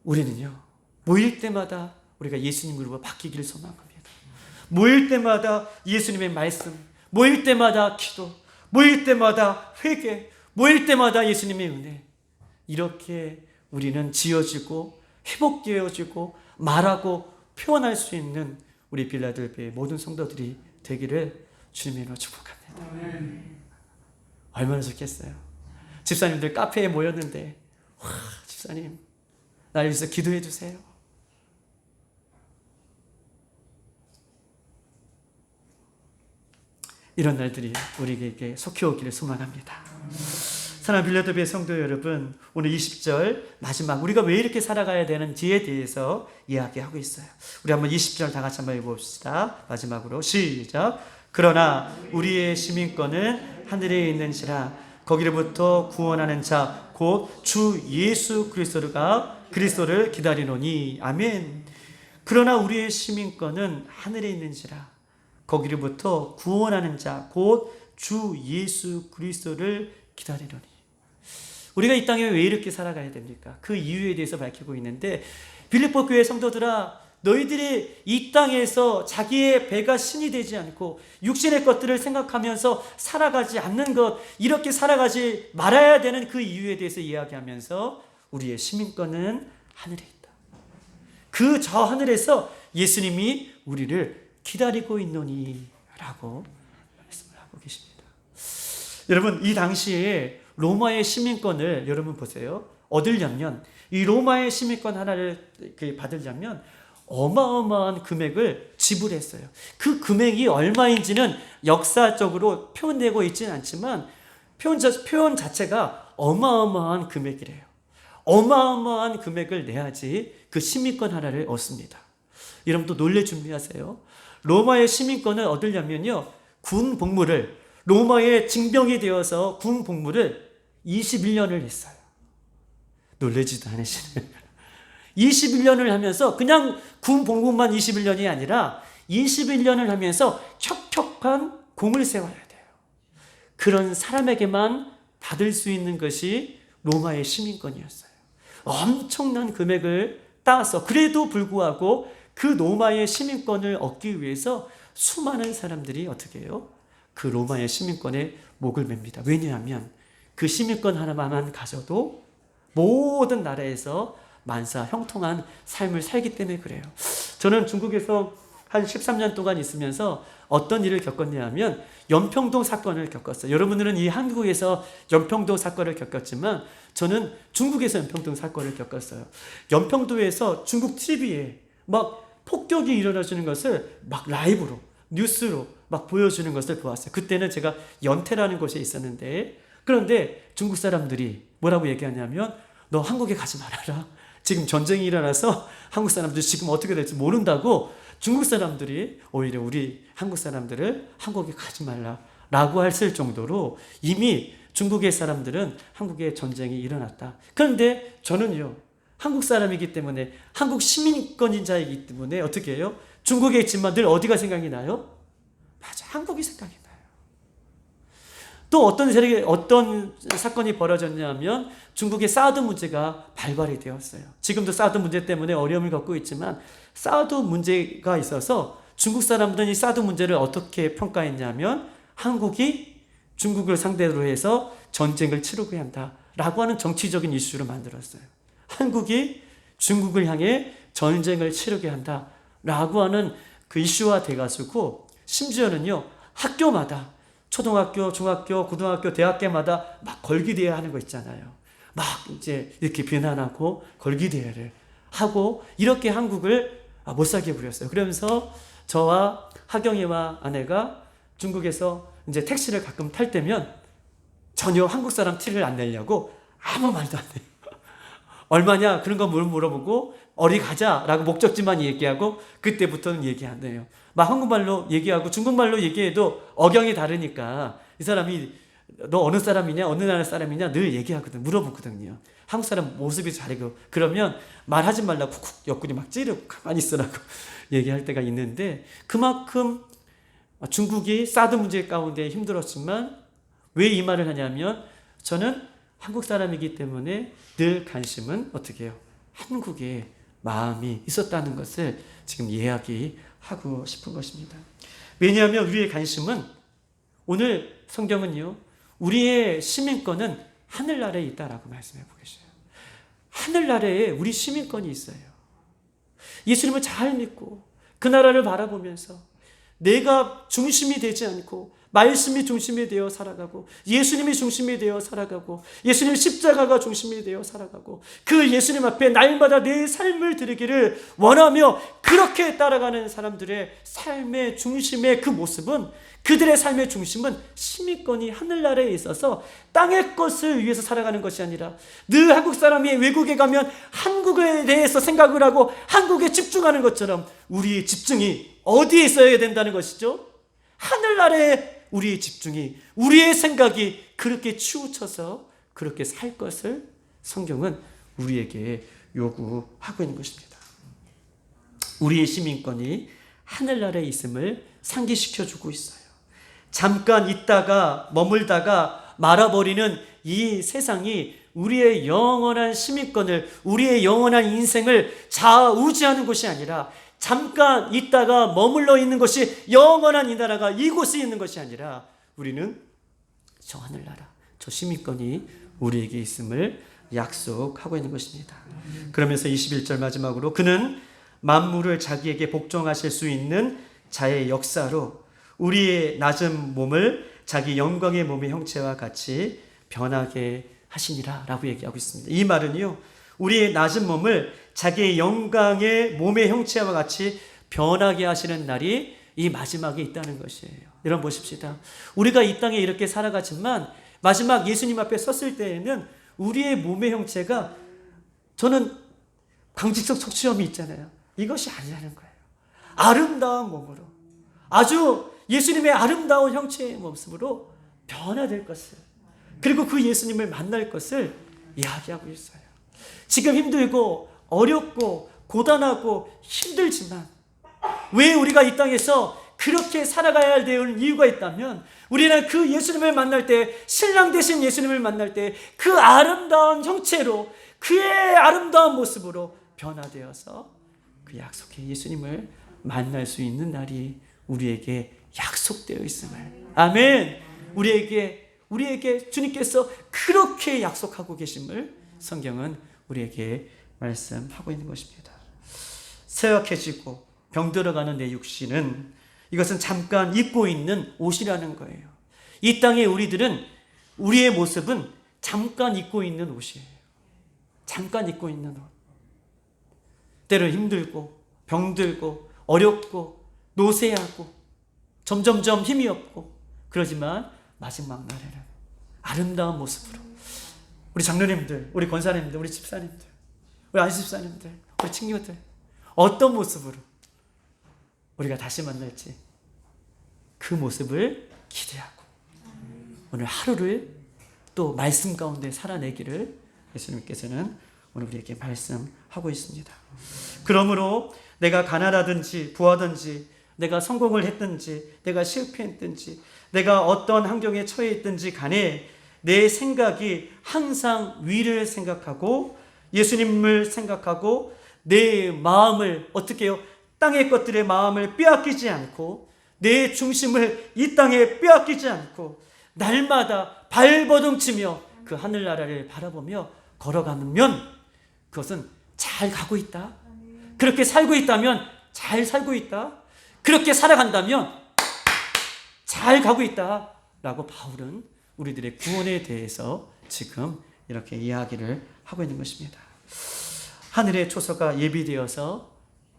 우리는요, 모일 때마다 우리가 예수님으로 바뀌기를 소망합니다. 모일 때마다 예수님의 말씀, 모일 때마다 기도, 모일 때마다 회개, 모일 때마다 예수님의 은혜, 이렇게 우리는 지어지고 회복되어지고 말하고 표현할 수 있는 우리 빌라델피아의 모든 성도들이 되기를 주님으로 축복합니다. 얼마나 좋겠어요. 집사님들 카페에 모였는데, 와, 집사님 나를 위해서 기도해 주세요. 이런 날들이 우리에게 속히 오기를 소망합니다. 사랑하는 빌라델피아 성도 여러분, 오늘 20절 마지막, 우리가 왜 이렇게 살아가야 되는지에 대해서 이야기하고 있어요. 우리 한번 20절 다 같이 한번 읽어봅시다. 마지막으로 시작. 그러나 우리의 시민권은 하늘에 있는지라 거기로부터 구원하는 자 곧 주 예수 그리스도를 기다리노니. 아멘. 그러나 우리의 시민권은 하늘에 있는지라 거기로부터 구원하는 자 곧 주 예수 그리스도를 기다리노니. 우리가 이 땅에 왜 이렇게 살아가야 됩니까? 그 이유에 대해서 밝히고 있는데, 빌립보 교회 성도들아, 너희들이 이 땅에서 자기의 배가 신이 되지 않고 육신의 것들을 생각하면서 살아가지 않는 것, 이렇게 살아가지 말아야 되는 그 이유에 대해서 이야기하면서 우리의 시민권은 하늘에 있다. 그 저 하늘에서 예수님이 우리를 기다리고 있노니 라고 말씀을 하고 계십니다. 여러분, 이 당시에 로마의 시민권을 여러분 보세요. 얻으려면, 이 로마의 시민권 하나를 받으려면 어마어마한 금액을 지불했어요. 그 금액이 얼마인지는 역사적으로 표현되고 있지는 않지만 표현 자체가 어마어마한 금액이래요. 어마어마한 금액을 내야지 그 시민권 하나를 얻습니다. 여러분도 놀래 준비하세요. 로마의 시민권을 얻으려면요, 군 복무를, 로마의 징병이 되어서 군 복무를 21년을 했어요. 놀라지도 않으시네요. 21년을 하면서 그냥 군 복무만 21년이 아니라 21년을 하면서 척척한 공을 세워야 돼요. 그런 사람에게만 받을 수 있는 것이 로마의 시민권이었어요. 엄청난 금액을 따서, 그래도 불구하고 그 로마의 시민권을 얻기 위해서 수많은 사람들이 어떻게 해요? 그 로마의 시민권에 목을 맵니다. 왜냐하면 그 시민권 하나만 가져도 모든 나라에서 만사 형통한 삶을 살기 때문에 그래요. 저는 중국에서 한 13년 동안 있으면서 어떤 일을 겪었냐 하면 연평동 사건을 겪었어요. 여러분들은 이 한국에서 연평동 사건을 겪었지만 저는 중국에서 연평동 사건을 겪었어요. 연평도에서 중국 TV에 막 폭격이 일어나주는 것을 막 라이브로, 뉴스로 막 보여주는 것을 보았어요. 그때는 제가 연태라는 곳에 있었는데, 그런데 중국 사람들이 뭐라고 얘기하냐면, 너 한국에 가지 말아라. 지금 전쟁이 일어나서 한국 사람들이 지금 어떻게 될지 모른다고 중국 사람들이 오히려 우리 한국 사람들을 한국에 가지 말라라고 했을 정도로 이미 중국의 사람들은 한국에 전쟁이 일어났다. 그런데 저는요, 한국 사람이기 때문에, 한국 시민권자이기 때문에 어떻게 해요? 중국에 있지만 늘 어디가 생각이 나요? 맞아, 한국이 생각이 나요. 또 어떤 사건이 벌어졌냐면 중국의 사드 문제가 발발이 되었어요. 지금도 사드 문제 때문에 어려움을 겪고 있지만 사드 문제가 있어서 중국 사람들은 이 사드 문제를 어떻게 평가했냐면, 한국이 중국을 상대로 해서 전쟁을 치르게 한다라고 하는 정치적인 이슈를 만들었어요. 한국이 중국을 향해 전쟁을 치르게 한다라고 하는 그 이슈화 돼가지고, 심지어는요, 학교마다 초등학교, 중학교, 고등학교, 대학교마다 막 걸기대회 하는 거 있잖아요. 막 이제 이렇게 비난하고 걸기대회를 하고 이렇게 한국을 못 살게 부렸어요. 그러면서 저와 하경이와 아내가 중국에서 이제 택시를 가끔 탈 때면 전혀 한국 사람 티를 안 내려고 아무 말도 안 해요. 얼마냐? 그런 거 물어보고 어디 가자라고 목적지만 얘기하고 그때부터는 얘기 안 해요. 막 한국말로 얘기하고 중국말로 얘기해도 억양이 다르니까 이 사람이 너 어느 사람이냐, 어느 나라 사람이냐 늘 얘기하거든, 물어보거든요. 한국 사람 모습이 다르고 그러면 말하지 말라고 쿡쿡 옆구리 막 찌르고 가만히 있으라고 얘기할 때가 있는데, 그만큼 중국이 사드 문제 가운데 힘들었지만 왜 이 말을 하냐면, 저는 한국 사람이기 때문에 늘 관심은 어떻게 해요? 한국에 마음이 있었다는 것을 지금 이야기하고 싶은 것입니다. 왜냐하면 우리의 관심은, 오늘 성경은요, 우리의 시민권은 하늘나라에 있다라고 말씀해 보겠어요. 하늘나라에 우리 시민권이 있어요. 예수님을 잘 믿고 그 나라를 바라보면서 내가 중심이 되지 않고 말씀이 중심이 되어 살아가고, 예수님이 중심이 되어 살아가고, 예수님 십자가가 중심이 되어 살아가고, 그 예수님 앞에 날마다 내 삶을 드리기를 원하며 그렇게 따라가는 사람들의 삶의 중심의 그 모습은, 그들의 삶의 중심은 시민권이 하늘나라에 있어서 땅의 것을 위해서 살아가는 것이 아니라, 늘 한국 사람이 외국에 가면 한국에 대해서 생각을 하고 한국에 집중하는 것처럼 우리의 집중이 어디에 있어야 된다는 것이죠? 하늘나라에 우리의 집중이, 우리의 생각이 그렇게 치우쳐서 그렇게 살 것을 성경은 우리에게 요구하고 있는 것입니다. 우리의 시민권이 하늘나라에 있음을 상기시켜주고 있어요. 잠깐 있다가 머물다가 말아버리는 이 세상이 우리의 영원한 시민권을, 우리의 영원한 인생을 좌우지하는 것이 아니라, 잠깐 있다가 머물러 있는 것이 영원한 이 나라가 이곳에 있는 것이 아니라, 우리는 저 하늘나라, 저 시민권이 우리에게 있음을 약속하고 있는 것입니다. 그러면서 21절 마지막으로, 그는 만물을 자기에게 복종하실 수 있는 자의 역사로 우리의 낮은 몸을 자기 영광의 몸의 형체와 같이 변하게 하시니라 라고 얘기하고 있습니다. 이 말은요, 우리의 낮은 몸을 자기의 영광의 몸의 형체와 같이 변하게 하시는 날이 이 마지막에 있다는 것이에요. 여러분 보십시다. 우리가 이 땅에 이렇게 살아가지만 마지막 예수님 앞에 섰을 때에는 우리의 몸의 형체가, 저는 강직석 척추염이 있잖아요. 이것이 아니라는 거예요. 아름다운 몸으로, 아주 예수님의 아름다운 형체의 모습으로 변화될 것을, 그리고 그 예수님을 만날 것을 이야기하고 있어요. 지금 힘들고 어렵고 고단하고 힘들지만 왜 우리가 이 땅에서 그렇게 살아가야 되는 이유가 있다면, 우리는 그 예수님을 만날 때, 신랑 되신 예수님을 만날 때 그 아름다운 형체로, 그의 아름다운 모습으로 변화되어서 그 약속의 예수님을 만날 수 있는 날이 우리에게 약속되어 있음을, 아멘. 우리에게 주님께서 그렇게 약속하고 계심을 성경은 우리에게 말씀하고 있는 것입니다. 쇠약해지고 병들어가는 내 육신은, 이것은 잠깐 입고 있는 옷이라는 거예요. 이 땅에 우리의 모습은 잠깐 입고 있는 옷이에요. 잠깐 입고 있는 옷. 때로 힘들고 병들고 어렵고 노쇠하고 점점점 힘이 없고, 그러지만 마지막 날에는 아름다운 모습으로, 우리 장로님들, 우리 권사님들, 우리 집사님들, 우리 안집사님들, 우리 친구들, 어떤 모습으로 우리가 다시 만날지 그 모습을 기대하고 오늘 하루를 또 말씀 가운데 살아내기를 예수님께서는 오늘 우리에게 말씀하고 있습니다. 그러므로 내가 가난하든지 부하든지, 내가 성공을 했든지 내가 실패했든지, 내가 어떤 환경에 처해 있든지 간에 내 생각이 항상 위를 생각하고 예수님을 생각하고, 내 마음을 어떻게 해요? 땅의 것들의 마음을 빼앗기지 않고, 내 중심을 이 땅에 빼앗기지 않고 날마다 발버둥치며 그 하늘나라를 바라보며 걸어가면 그것은 잘 가고 있다. 그렇게 살고 있다면 잘 살고 있다. 그렇게 살아간다면 잘 가고 있다 라고 바울은 우리들의 구원에 대해서 지금 이렇게 이야기를 하고 있는 것입니다. 하늘의 초소가 예비되어서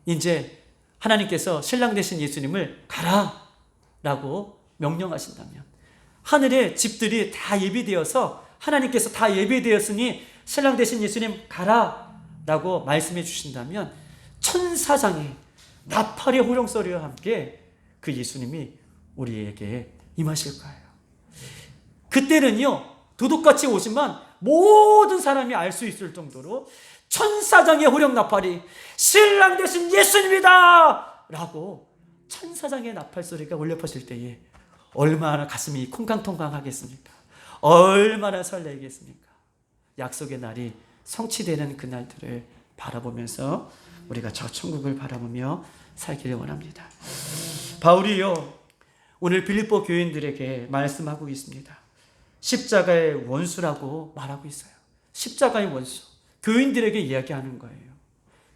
이제 하나님께서 신랑 되신 예수님을 가라 라고 명령하신다면, 하늘의 집들이 다 예비되어서 하나님께서 다 예비되었으니 신랑 되신 예수님 가라 라고 말씀해 주신다면, 천사장의 나팔의 호령소리와 함께 그 예수님이 우리에게 임하실 거예요. 그때는요, 도둑같이 오지만 모든 사람이 알 수 있을 정도로 천사장의 호령 나팔이 신랑 되신 예수님이다 라고 천사장의 나팔 소리가 울려 퍼질 때에 얼마나 가슴이 콩강통강 하겠습니까? 얼마나 설레겠습니까? 약속의 날이 성취되는 그날들을 바라보면서 우리가 저 천국을 바라보며 살기를 원합니다. 바울이요, 오늘 빌립보 교인들에게 말씀하고 있습니다. 십자가의 원수라고 말하고 있어요. 십자가의 원수. 교인들에게 이야기하는 거예요.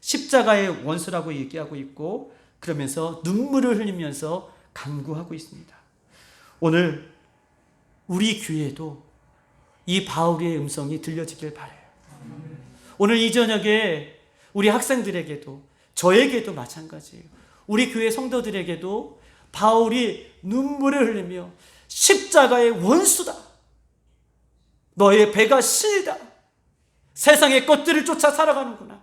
십자가의 원수라고 얘기하고 있고, 그러면서 눈물을 흘리면서 간구하고 있습니다. 오늘 우리 귀에도 이 바울의 음성이 들려지길 바라요. 오늘 이 저녁에 우리 학생들에게도, 저에게도 마찬가지예요. 우리 교회 성도들에게도 바울이 눈물을 흘리며 십자가의 원수다, 너의 배가 실다, 세상의 것들을 쫓아 살아가는구나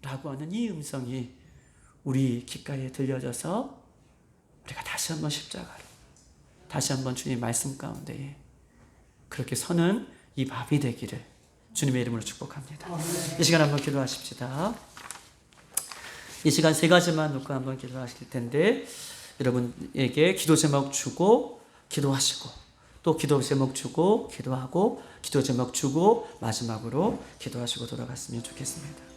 라고 하는 이 음성이 우리 귓가에 들려져서 우리가 다시 한번 십자가로, 다시 한번 주님 말씀 가운데에 그렇게 서는 이 밥이 되기를 주님의 이름으로 축복합니다. 이 시간 한번 기도하십시다. 이 시간 세 가지만 놓고 한번 기도하실 텐데, 여러분에게 기도 제목 주고 기도하시고, 또 기도 제목 주고 기도하고, 기도 제목 주고 마지막으로 기도하시고 돌아갔으면 좋겠습니다.